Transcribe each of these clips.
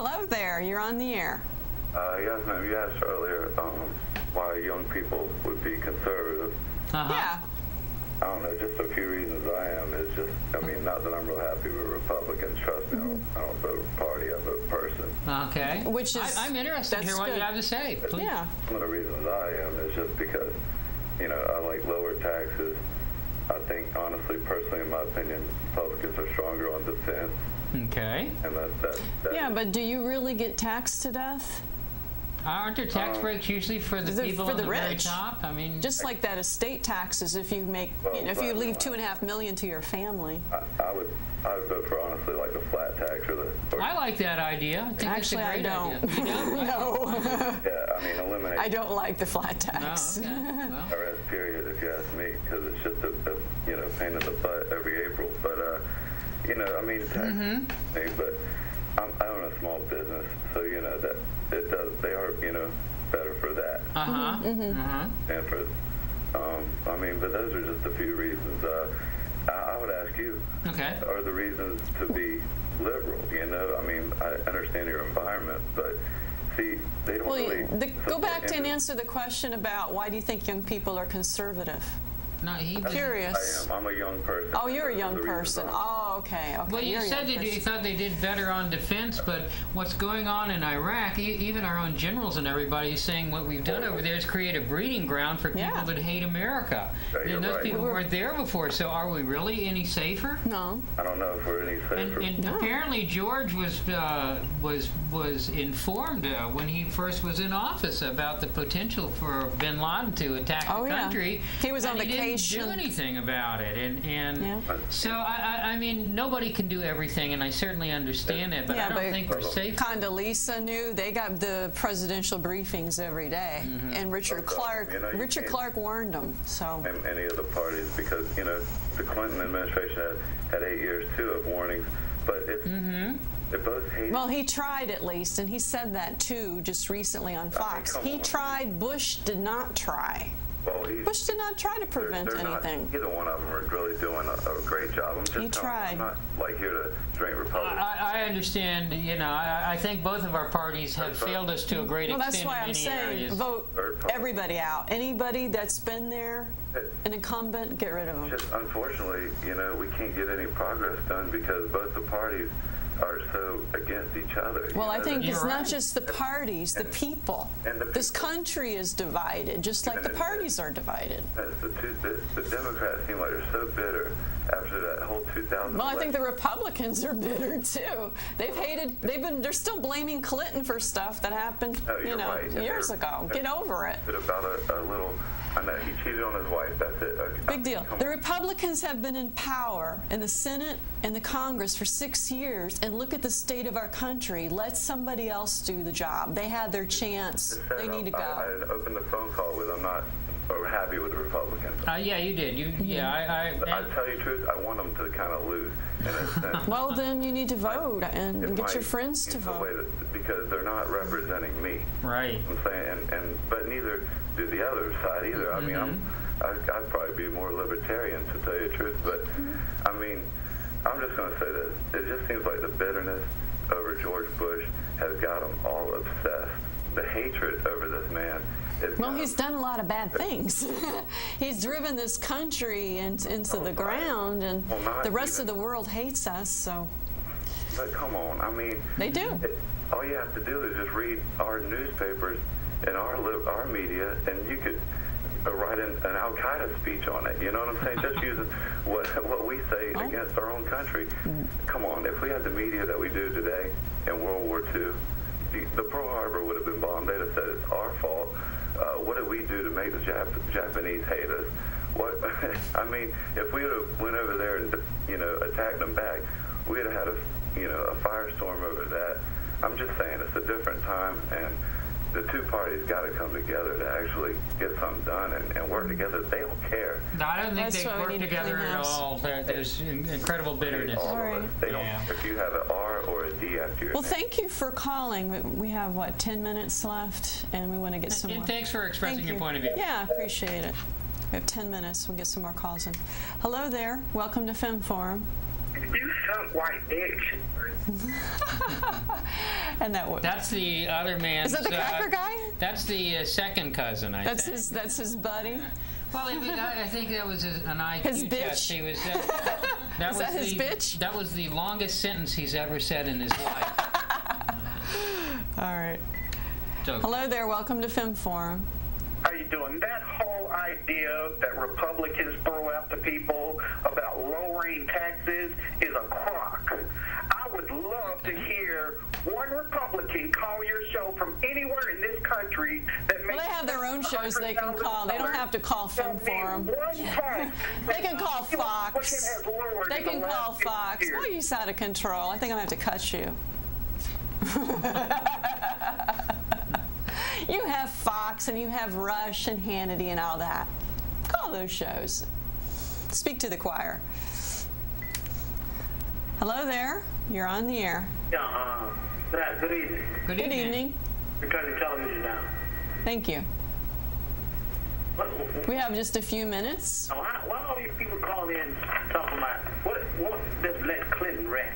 Hello there. You're on the air. Yes, ma'am. You asked earlier why young people would be conservative. Yeah. I don't know, just a few reasons I am. Is just, I mean, not that I'm real happy with Republicans. Trust me, I don't vote party, I vote person. Okay. Which is, I'm interested to hear what you have to say. Please. Yeah. One of the reasons I am is just because, I like lower taxes. I think, honestly, personally, in my opinion, Republicans are stronger on defense. Okay. And that Yeah, but do you really get taxed to death? Aren't there tax breaks usually for the people for on the the very rich. top? I mean, Just like that estate taxes, if you make, if you leave $2.5 million to your family. I would vote for, honestly, like a flat tax or I like that idea. I think Actually, it's a great I don't. idea. You don't? No. Yeah, I mean, eliminate. I don't like the flat tax. No, okay. Well. IRS period, if you ask me, because it's just a pain in the butt every April. But I mean, tax thing. But I own a small business, so that it does. They are better for that. And for I mean, but those are just a few reasons. I would ask you. Okay. Are the reasons to be liberal? I mean, I understand your environment, but see, they don't really. Go back to and answer the question about why do you think young people are conservative? No, I'm curious. I am. I'm a young person. Oh, you're a young person. Oh, okay. Well, you said that you thought they did better on defense, but what's going on in Iraq, even our own generals and everybody is saying what we've done over there is create a breeding ground for people that hate America. And those people weren't there before, so are we really any safer? No. I don't know if we're any safer. And apparently George was informed when he first was in office about the potential for bin Laden to attack the country. He was on vacation. Didn't do anything about it, and so I mean, nobody can do everything, and I certainly understand that, but I don't think we're safe. Condoleezza knew. They got the presidential briefings every day, and Richard Clark warned them. So and any of the parties, because the Clinton administration had 8 years too of warnings, but it's. They both hate. Well, he tried at least, and he said that too just recently on Fox. He tried. Bush did not try. Well, Bush did not try to prevent anything. Neither one of them are really doing a great job. I'm just tried. I'm not here to drink Republicans. I understand. I think both of our parties have failed us to a great extent. That's why I'm saying vote everybody out. Anybody that's been there, an incumbent, get rid of them. Just unfortunately, we can't get any progress done because both the parties are so against each other. Well, I think it's not just the parties, the people. This country is divided, just like the parties are divided. The Democrats seem like they're so bitter after that whole 2000. Well, I think the Republicans are bitter too. They're still blaming Clinton for stuff that happened, years ago. Get over it. About a little. I know he cheated on his wife. That's it. Big deal. The Republicans have been in power in the Senate and the Congress for 6 years, and look at the state of our country. Let somebody else do the job. They had their chance. They need to go. I opened the phone call with I'm not happy with the Republicans. Yeah, you did. I tell you the truth, I want them to kind of lose in a sense. Well, then you need to vote and get your friends to vote. Because they're not representing me. Right. I'm saying, but neither do the other side either. I mean, I'd probably be more libertarian to tell you the truth. But I mean, I'm just going to say this: it just seems like the bitterness over George Bush has got them all obsessed. The hatred over this man. Well, he's done a lot of bad things. He's driven this country into the ground, and the rest of the world hates us. So. But come on, I mean. They do. All you have to do is just read our newspapers and our media, and you could write an Al Qaeda speech on it. You know what I'm saying? Just using what we say against our own country. Come on, if we had the media that we do today in World War II, the Pearl Harbor would have been bombed. They'd have said it's our fault. What did we do to make the Japanese hate us? What I mean, if we would have went over there and attacked them back, we'd have had a firestorm over that. I'm just saying it's a different time, and the two parties got to come together to actually get something done and work together. They don't care. No, I don't think they work together at all. There's incredible bitterness. All of us. They don't. If you have an R or a D after your name. Thank you for calling. We have 10 minutes left, and we want to get some more. And thanks for expressing your point of view. Yeah, I appreciate it. We have 10 minutes. We'll get some more calls in. Hello there. Welcome to Fem Forum. You suck white bitch. And that's the other man's. Is that the cracker guy? That's the second cousin, I think. That's his buddy. Well, I think that was an IQ his bitch. test. He was. Is that his bitch? That was the longest sentence he's ever said in his life. All right. So, hello there. Welcome to Fem Forum. How you doing? That whole idea that Republicans throw out to people about lowering taxes is a crock. I would love to hear one Republican call your show from anywhere in this country that makes. Well, they have their own shows they can call. They don't have to call Fem Forum. They can call Fox. They can call Fox. Well, you're out of control. I think I'm going to have to cut you. You have Fox and you have Rush and Hannity and all that. Call those shows. Speak to the choir. Hello there. You're on the air. Yeah, good evening. good evening. You're turning the television down. Thank you. We have just a few minutes. Why all these people calling in talking about what just let Clinton rest?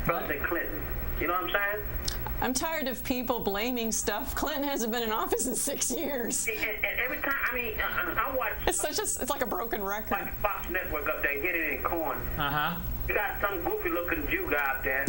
President Clinton. You know what I'm saying? I'm tired of people blaming stuff. Clinton hasn't been in office in 6 years. And every time, I watch. It's like a broken record. Like Fox Network up there, get it in corn. You got some goofy-looking Jew guy up there.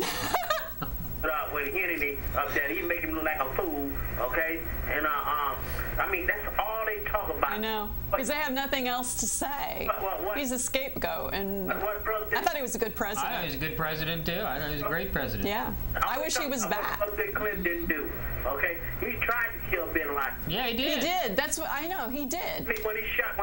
With Hannity up there, he make him look like a fool, okay? And that's all they talk about. I know, because they have nothing else to say. What? He's a scapegoat, and I thought he was a good president. I thought he was a good president too. I thought he was a great president. Yeah, I wish he was back. What Clinton didn't do, okay? He tried to kill Bin Laden. Yeah, he did. He did. That's what I know. He did. When he spent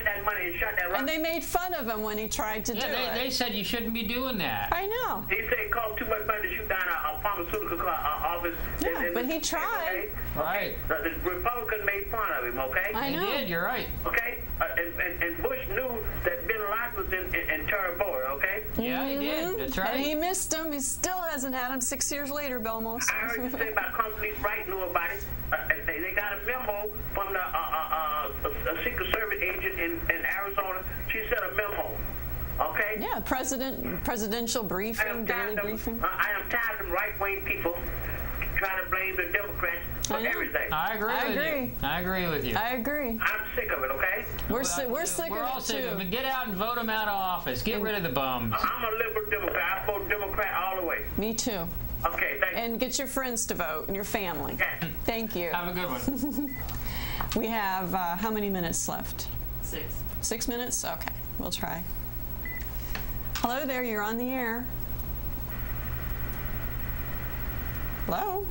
that money and shot that rocket. And they made fun of him when he tried to do it. They said you shouldn't be doing that. I know. He said it cost too much money to shoot down a pharmaceutical office. Yeah, but he tried. Right. The Republicans made fun of him, okay? I know. They did, you're right. Okay? And Bush knew that Bin Laden was in Terra Bora, okay? Yeah, he did. That's right. And he missed him. He still hasn't had him 6 years later, Belmos. I heard you say about Condoleezza Rice knew about it. They got a memo from a Secret Service agent in Arizona. She sent a memo. Okay? Yeah, presidential briefing, daily briefing. I am tired of them right-wing people trying to blame the Democrats for everything. I agree with you. I agree. I'm sick of it, okay? We're sick We're all of it, sick too. of it. Get out and vote them out of office. Get rid of the bums. I'm a liberal Democrat. I vote Democrat all the way. Me too. Okay, thank you. And get your friends to vote and your family. Yeah. Thank you. Have a good one. We have how many minutes left? 6. 6 minutes? Okay, we'll try. Hello there, you're on the air. Hello?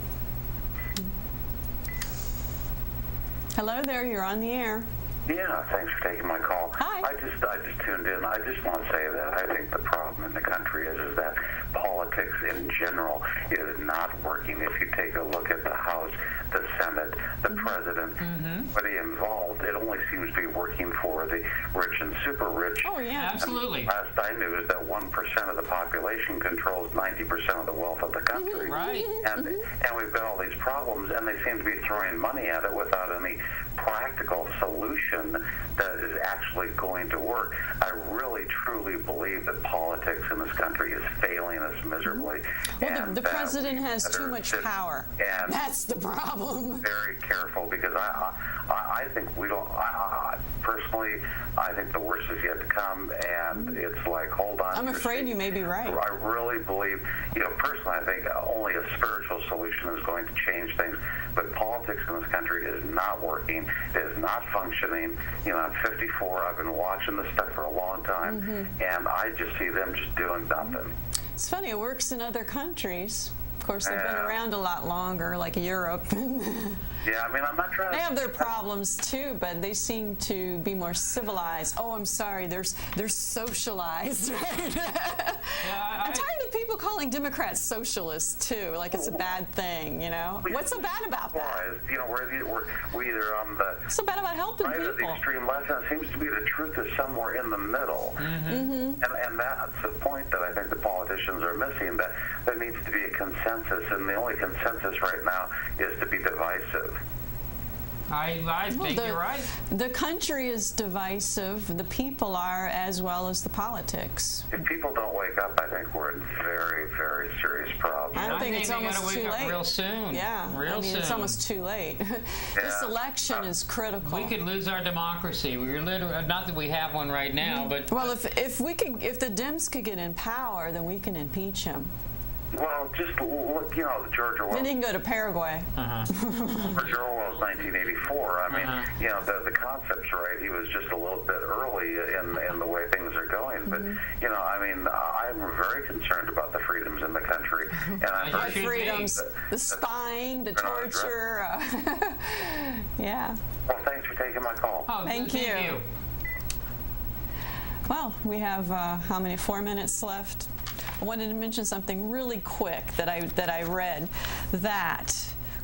Hello there, you're on the air. Yeah, thanks for taking my call. Hi. I just tuned in. I just want to say that I think the problem in the country is that politics in general is not working. If you take a look at the House, the Senate, the President, everybody involved, it only seems to be working for the rich and super rich. Oh, yeah. Absolutely. And last I knew is that 1% of the population controls 90% of the wealth of the country. Right. And we've got all these problems, and they seem to be throwing money at it without any practical solution that is actually going to work. I really, truly believe that politics in this country is failing us miserably. Well, the president has too much power. And that's the problem. Very careful, because I think we don't. Personally, I think the worst is yet to come, and it's like, hold on. I'm afraid you may be right. I really believe, personally, I think only a spiritual solution is going to change things. But politics in this country is not working. It is not functioning. I'm 54. I've been watching this stuff for a long time, and I just see them just doing nothing. It's funny, it works in other countries. Of course, they've been around a lot longer, like Europe. Yeah, I'm not trying to... They have their problems, too, but they seem to be more civilized. Oh, I'm sorry, they're socialized, right? I'm tired of people calling Democrats socialists, too, like it's a bad thing, What's so bad about that? We're either on the... What's so bad about helping right people? Of the extreme left, and it seems to be the truth is somewhere in the middle. And that's the point that I think the politicians are missing, that there needs to be a consensus, and the only consensus right now is to be divisive. I think you're right. The country is divisive. The people are, as well as the politics. If people don't wake up, I think we're in very, very serious problems. I don't think it's almost gotta too wake up late. real soon. Yeah, real soon. it's almost too late. This election is critical. We could lose our democracy. We're literally, not that we have one right now, but well, if the Dems could get in power, then we can impeach him. Well, just look, George Orwell. Then he can go to Paraguay. George Orwell's 1984. I mean, the concept's right. He was just a little bit early in the way things are going. But, I mean, I'm very concerned about the freedoms in the country. And I'm Our freedoms, the spying, the torture. Yeah. Well, thanks for taking my call. Oh, thank you. Well, we have, how many, 4 minutes left? I wanted to mention something really quick that I read, that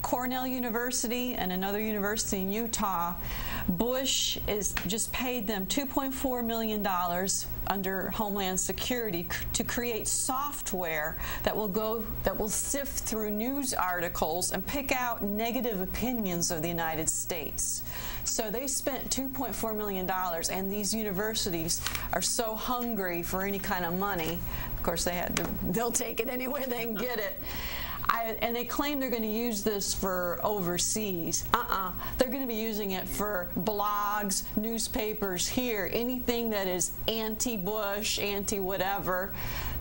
Cornell University and another university in Utah, Bush is just paid them $2.4 million under Homeland Security to create software that will sift through news articles and pick out negative opinions of the United States. So they spent $2.4 million, and these universities are so hungry for any kind of money. Of course, they'll take it any way they can get it. And they claim they're going to use this for overseas. They're going to be using it for blogs, newspapers here, anything that is anti-Bush, anti-whatever.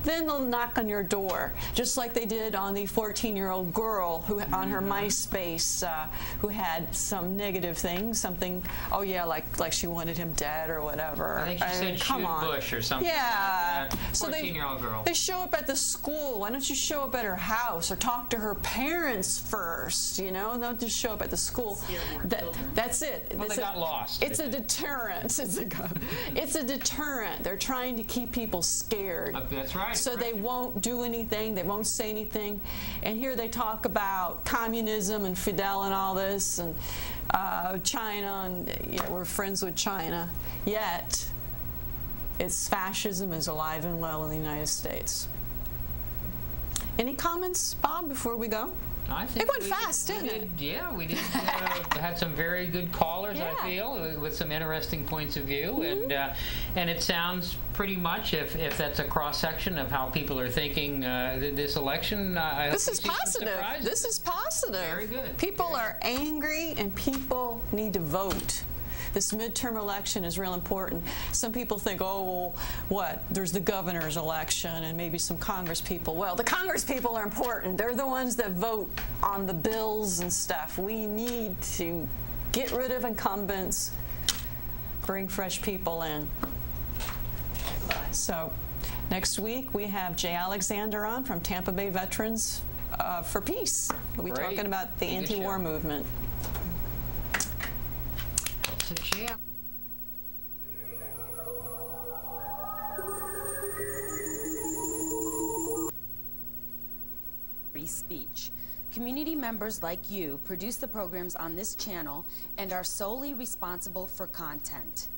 Then they'll knock on your door, just like they did on the 14-year-old girl who, on her MySpace, who had some negative things, something, oh yeah, like she wanted him dead or whatever. I think she said shoot Bush or something. Yeah. Like that. 14-year-old girl. They show up at the school. Why don't you show up at her house or talk to her parents first? Don't just show up at the school. That's it. Well, they got lost. It's a deterrent. It's a deterrent. They're trying to keep people scared. That's right. So they won't do anything, they won't say anything. And here they talk about communism and Fidel and all this, and China, and we're friends with China. Yet, fascism is alive and well in the United States. Any comments, Bob, before we go? I think it went fast, didn't it? Yeah, we did. Had some very good callers, I feel, with some interesting points of view, and it sounds pretty much, if that's a cross section of how people are thinking this election. This is positive. This is positive. Very good. People are angry, and people need to vote. This midterm election is real important. Some people think, oh, well, what? There's the governor's election and maybe some Congress people. Well, the Congress people are important. They're the ones that vote on the bills and stuff. We need to get rid of incumbents, bring fresh people in. So next week we have Jay Alexander on from Tampa Bay Veterans for Peace. We'll be talking about the anti-war movement. Free speech. Community members like you produce the programs on this channel and are solely responsible for content.